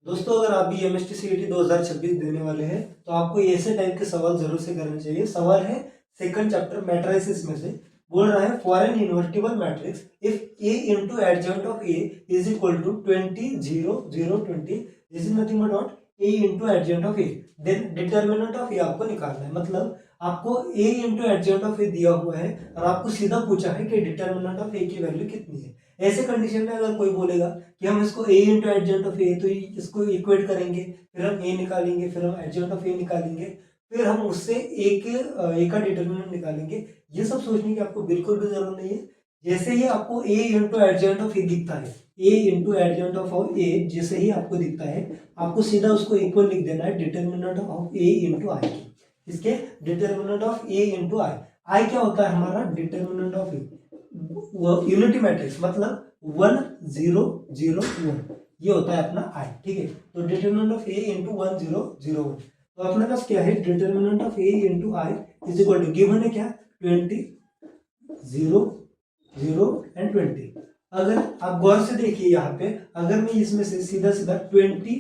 दोस्तों अगर आप भी एमएसटी सीईटी 2026 देने वाले हैं तो आपको ऐसे टाइप के सवाल जरूर से करने चाहिए। सवाल है सेकंड चैप्टर मैट्रिसेस में से, बोल रहा है for an invertible matrix if A into adjoint of A is equal to 20 0 0 20 this is nothing but what A into adjoint of A, then determinant of A आपको निकालना है। मतलब आपको A into adjoint of A दिया हुआ है और आपको सीधा पूछा है कि डिटर्मिनेंट ऑफ ए की वैल्यू कितनी है। ऐसे कंडीशन में अगर कोई बोलेगा कि हम इसको ए इंटू एडजॉइंट ऑफ ए, तो इसको इक्वेट करेंगे, फिर हम ए निकालेंगे, फिर हम एडजॉइंट ऑफ ए निकालेंगे, फिर हम उससे ए का डिटर्मिनेंट निकालेंगे। ये सब सोचने की आपको बिल्कुल भी जरूरत नहीं है। जैसे ही आपको ए इंटू एडजॉइंट ऑफ ए दिखता है, ए इंटू एडजॉइंट ऑफ ए जैसे ही आपको दिखता है, आपको सीधा उसको इक्वल लिख देना है डिटर्मिनेंट ऑफ ए इंटू आई की। इसके डिटर्मिनेंट ऑफ ए इंटू आई, आई क्या होता है हमारा determinant of A, unity matrix मतलब 1 0 0 1, ये होता है अपना आई। ठीक है, तो डिटर्मिनेंट ऑफ ए इंटू 1 0 0 1, तो अपने पास क्या है determinant of A into I is equal to given है क्या 20 0 0 एंड 20। अगर आप गौर से देखिए यहाँ पे, अगर मैं इसमें से सीधा सीधा 20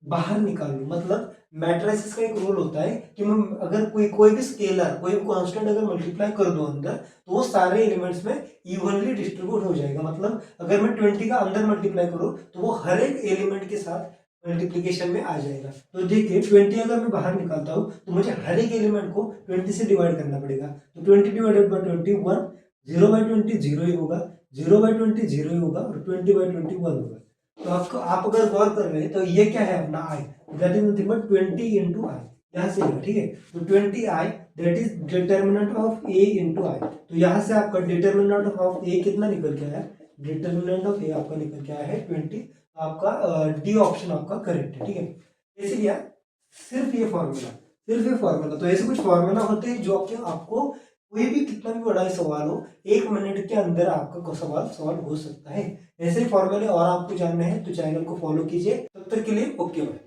बाहर निकाल लूं, मतलब मैट्रिसेस का एक रूल होता है कि मैं अगर कोई भी स्केलर, कोई भी कांस्टेंट अगर मल्टीप्लाई कर दूं अंदर, तो वो सारे एलिमेंट्स में इवनली डिस्ट्रीब्यूट हो जाएगा। मतलब अगर मैं 20 का अंदर मल्टीप्लाई करूं तो वो हर एक एलिमेंट के साथ मल्टीप्लीकेशन में आ जाएगा। तो देखिए 20 अगर मैं बाहर निकालता हूं तो मुझे हर एक एलिमेंट को 20 से डिवाइड करना पड़ेगा। तो 20 डिवाइडेड बाई 21, 0 बाई 20 0 ही होगा, 0 बाई 20 0 ही होगा और 20 बाई 20 1 होगा। तो आप अगर गौर कर रहे हैं तो ये क्या है अपना I, that is nothing but 20 into I, यहाँ से ठीक है। तो 20 I that is determinant of A into I. तो यहाँ से आपका डिटर्मिनेंट ऑफ ए कितना निकल के आया, डिटर्मिनेंट ऑफ ए आपका निकल के आया है 20। आपका डी ऑप्शन आपका करेक्ट है। ठीक है, इसीलिए सिर्फ ये फॉर्मूला, तो ऐसे कुछ फॉर्मूला होते हैं जो आपको कोई भी कितना भी बड़ा सवाल हो 1 मिनट के अंदर आपका सवाल हो सकता है। ऐसे ही फॉर्मूले और आपको जानने हैं तो चैनल को फॉलो कीजिए। तब तक के लिए ओके बाय।